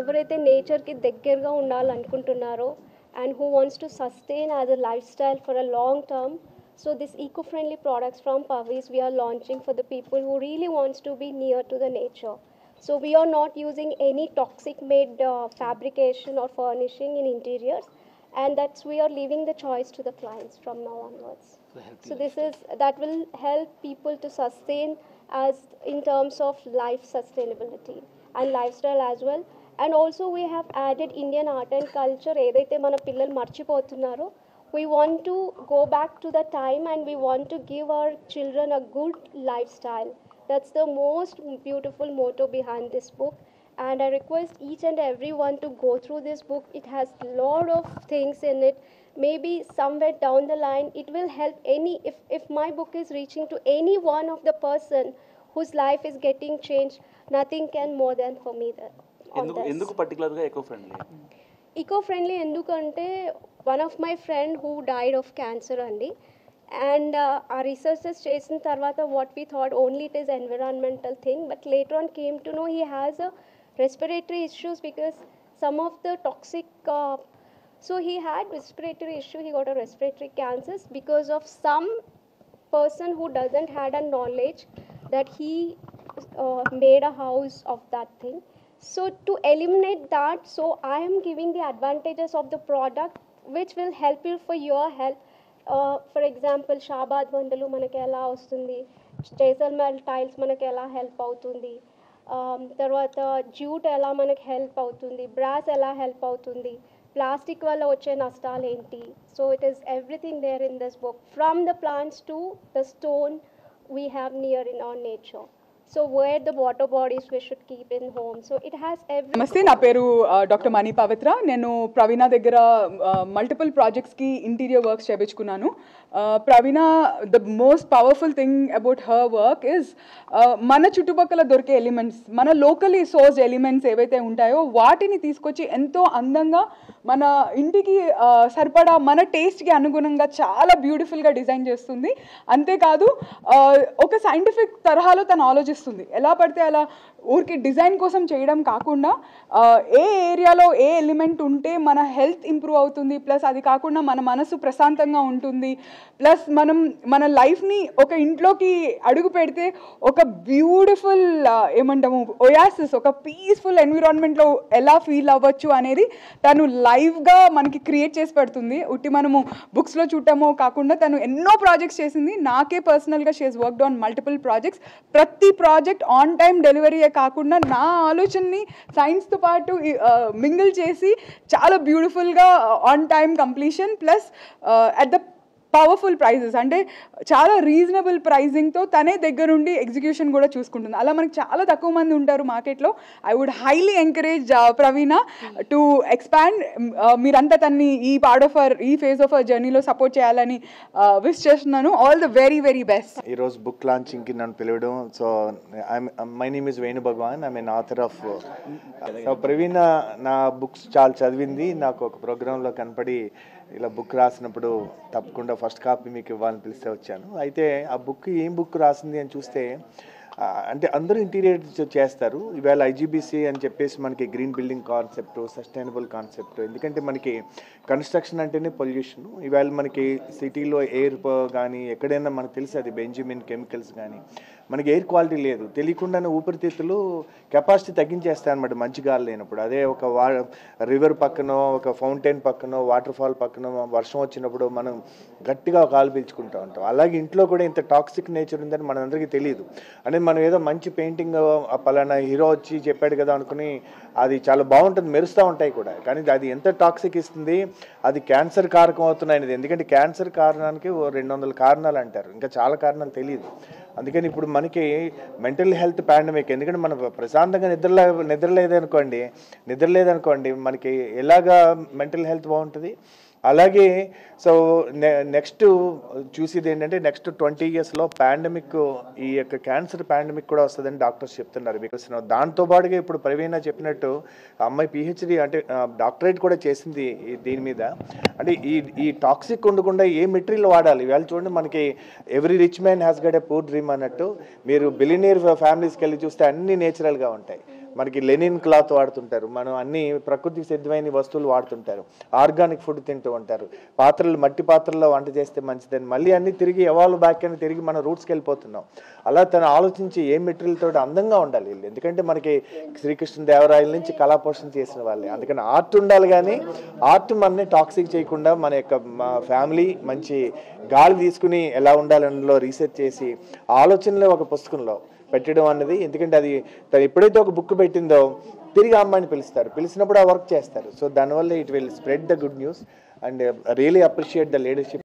ఎవరైతే నేచర్కి దగ్గరగా ఉండాలనుకుంటున్నారో and who wants to sustain as a lifestyle for a long term. So this eco-friendly products from Pavis we are launching for the people who really wants to be near to the nature. So we are not using any toxic made fabrication or furnishing in interiors, and that's we are leaving the choice to the clients from now onwards. So this is that will help people to sustain as in terms of life sustainability and lifestyle as well. And also we have added Indian art and culture ఏదైతే మన పిల్లలు మర్చిపోతున్నారో we want to go back to the time and we want to give our children a good lifestyle. That's the most beautiful motto behind this book, and I request each and everyone to go through this book. It has lot of things in it. Maybe somewhere down the line it will help any, if my book is reaching to any one of the person whose life is getting changed, nothing can more than for me that. ఎందుకు పర్టికులర్గా eco friendly ఎందుకంటే one of my friend who died of cancer అండి, and our researchers చేసిన తర్వాత what we thought only it is environmental thing, but later on came to know he has a respiratory issues because some of the toxic so he had respiratory issue, he got a respiratory cancers because of some person who doesn't had a knowledge that he made a house of that thing. So to eliminate that, so I am giving the advantages of the product which will help you for your health. For example, Shabad Vandalu manaki ela vastundi, Jaisalmer tiles manaki ela help avutundi, tarvata jute ela manaki help avutundi, brass ela help avutundi, plastic valla vache nashtalu enti. So it is everything there in this book, from the plants to the stone we have near in our nature. So where the water bodies we should keep in home. So it has everything. నమస్తే, నా పేరు doctor మణి పవిత్ర. నేను ప్రవీణ దగ్గర multiple ప్రాజెక్ట్స్కి interior works చేయించుకున్నాను. Praveena, the most powerful thing about her work is మన చుట్టుపక్కల దొరికే elements, మన లోకలీ సోర్స్డ్ ఎలిమెంట్స్ ఏవైతే ఉంటాయో వాటిని తీసుకొచ్చి ఎంతో అందంగా మన ఇంటికి సరిపడా మన టేస్ట్కి అనుగుణంగా చాలా బ్యూటిఫుల్గా డిజైన్ చేస్తుంది. అంతేకాదు ఒక సైంటిఫిక్ తరహాలో తను ఆలోచిస్తుంది. ఎలా పడితే అలా ఊరికి డిజైన్ కోసం చేయడం కాకుండా ఏ ఏరియాలో ఏ ఎలిమెంట్ ఉంటే మన హెల్త్ ఇంప్రూవ్ అవుతుంది, ప్లస్ అది కాకుండా మన మనసు ప్రశాంతంగా ఉంటుంది, ప్లస్ మనం మన లైఫ్ని ఒక ఇంట్లోకి అడుగు పెడితే ఒక బ్యూటిఫుల్ ఏమంటాము ఒయాసిస్, ఒక పీస్ఫుల్ ఎన్విరాన్మెంట్లో ఎలా ఫీల్ అవ్వచ్చు అనేది తను లైవ్గా మనకి క్రియేట్ చేసి పెడుతుంది. ఉట్టి మనము బుక్స్లో చూడటమో కాకుండా తను ఎన్నో ప్రాజెక్ట్స్ చేసింది. నాకే పర్సనల్గా she has worked on multiple projects. ప్రతి ప్రాజెక్ట్ ఆన్ టైం డెలివరీయే కాకుండా నా ఆలోచనని సైన్స్తో పాటు మింగిల్ చేసి చాలా బ్యూటిఫుల్గా on time completion plus at the powerful prices, అంటే చాలా రీజనబుల్ ప్రైజింగ్తో తనే దగ్గరుండి ఎగ్జిక్యూషన్ కూడా చూసుకుంటుంది. అలా మనకి చాలా తక్కువ మంది ఉంటారు మార్కెట్లో. I would highly encourage Praveena to expand. మీరంతా తన్ని ఈ పార్ట్ ఆఫ్ ఈ ఫేజ్ ఆఫ్ జర్నీలో సపోర్ట్ చేయాలని విష్ చేస్తున్నాను. All the very very best. ఈరోజు బుక్ లాంచింగ్కి నన్ను పిలవడం, so my name is Venu Bhagavan, I'm an author of. So Praveena నా బుక్స్ చాలా చదివింది. నాకు ఒక ప్రోగ్రాంలో కనపడి ఇలా బుక్ రాసినప్పుడు తప్పకుండా ఫస్ట్ కాపీ మీకు ఇవ్వాలని పిలిస్తే వచ్చాను. అయితే ఆ బుక్ ఏం బుక్ రాసింది అని చూస్తే, అంటే అందరూ ఇంటీరియర్ చేస్తారు. ఇవాళ ఐజీబీసీ అని చెప్పేసి మనకి green building concept, sustainable concept. ఎందుకంటే మనకి కన్స్ట్రక్షన్ అంటేనే పొల్యూషన్. ఇవాళ మనకి సిటీలో ఎయిర్ కానీ ఎక్కడైనా మనకు తెలుసు అది బెంజమిన్ కెమికల్స్ కానీ మనకి ఎయిర్ క్వాలిటీ లేదు. తెలియకుండానే ఊపిరితిత్తులు కెపాసిటీ తగ్గించేస్తాయి అనమాట మంచి గాలి లేనప్పుడు. అదే ఒక రివర్ పక్కనో, ఒక ఫౌంటైన్ పక్కనో, వాటర్ ఫాల్ పక్కనో వర్షం వచ్చినప్పుడు మనం గట్టిగా గాలి పీల్చుకుంటూ ఉంటాం. అలాగే ఇంట్లో కూడా ఇంత టాక్సిక్ నేచర్ ఉందని మనందరికీ తెలియదు. అంటే మనం ఏదో మంచి పెయింటింగ్ పలానా హీరో వచ్చి చెప్పాడు కదా అనుకుని అది చాలా బాగుంటుంది, మెరుస్తూ ఉంటాయి కూడా, కానీ అది ఎంత టాక్సిక్ ఇస్తుంది, అది క్యాన్సర్ కారకం అవుతున్నాయి. ఎందుకంటే క్యాన్సర్ కారణానికి 200 కారణాలు అంటారు, ఇంకా చాలా కారణాలు తెలియదు. అందుకని ఇప్పుడు మనకి మెంటల్ హెల్త్ పాండమిక్. ఎందుకంటే మనం ప్రశాంతంగా నిద్రలేదనుకోండి మనకి ఎలాగా మెంటల్ హెల్త్ బాగుంటుంది. అలాగే సో నెక్స్ట్ చూసేది ఏంటంటే నెక్స్ట్ 20 yearsలో పాండమిక్, ఈ యొక్క క్యాన్సర్ పాండమిక్ కూడా వస్తుందని డాక్టర్స్ చెప్తున్నారు. బికాస్ దాంతోపాటుగా ఇప్పుడు ప్రవీణ చెప్పినట్టు అమ్మాయి పిహెచ్డి అంటే డాక్టరేట్ కూడా చేసింది దీని మీద. అంటే ఈ టాక్సిక్ ఉండకుండా ఏ మెటీరియల్ వాడాలి. ఇవాళ చూడండి మనకి every rich man has got a poor dream అన్నట్టు, మీరు బిలియనీర్ ఫ్యామిలీస్కి వెళ్ళి చూస్తే అన్నీ నేచురల్గా ఉంటాయి. మనకి లెనిన్ క్లాత్ వాడుతుంటారు, మనం అన్ని ప్రకృతికి సిద్ధమైన వస్తువులు వాడుతుంటారు, ఆర్గానిక్ ఫుడ్ తింటూ ఉంటారు, పాత్రలు మట్టి పాత్రల్లో వంట చేస్తే మంచిదని మళ్ళీ అన్ని తిరిగి ఎవాల్వ్ బ్యాక్ అని తిరిగి మన రూట్స్కి వెళ్ళిపోతున్నాం. అలా తను ఆలోచించి ఏ మెటీరియల్ తోటి అందంగా ఉండాలి వీళ్ళు, ఎందుకంటే మనకి శ్రీకృష్ణదేవరాయల నుంచి కళాపోషణ చేసిన వాళ్ళే, అందుకని ఆర్ట్ ఉండాలి. కానీ ఆర్ట్ మనని టాక్సిక్ చేయకుండా మన యొక్క ఫ్యామిలీ మంచి గాలి తీసుకుని ఎలా ఉండాలనిలో రీసెర్చ్ చేసి ఆలోచనలో ఒక పుస్తకంలో పెట్టడం అన్నది, ఎందుకంటే అది తను ఎప్పుడైతే ఒక బుక్ పెట్టిందో తిరిగి అమ్మాయిని పిలిచినప్పుడు ఆ వర్క్ చేస్తారు. సో దానివల్ల it will spread the good news and really appreciate the leadership.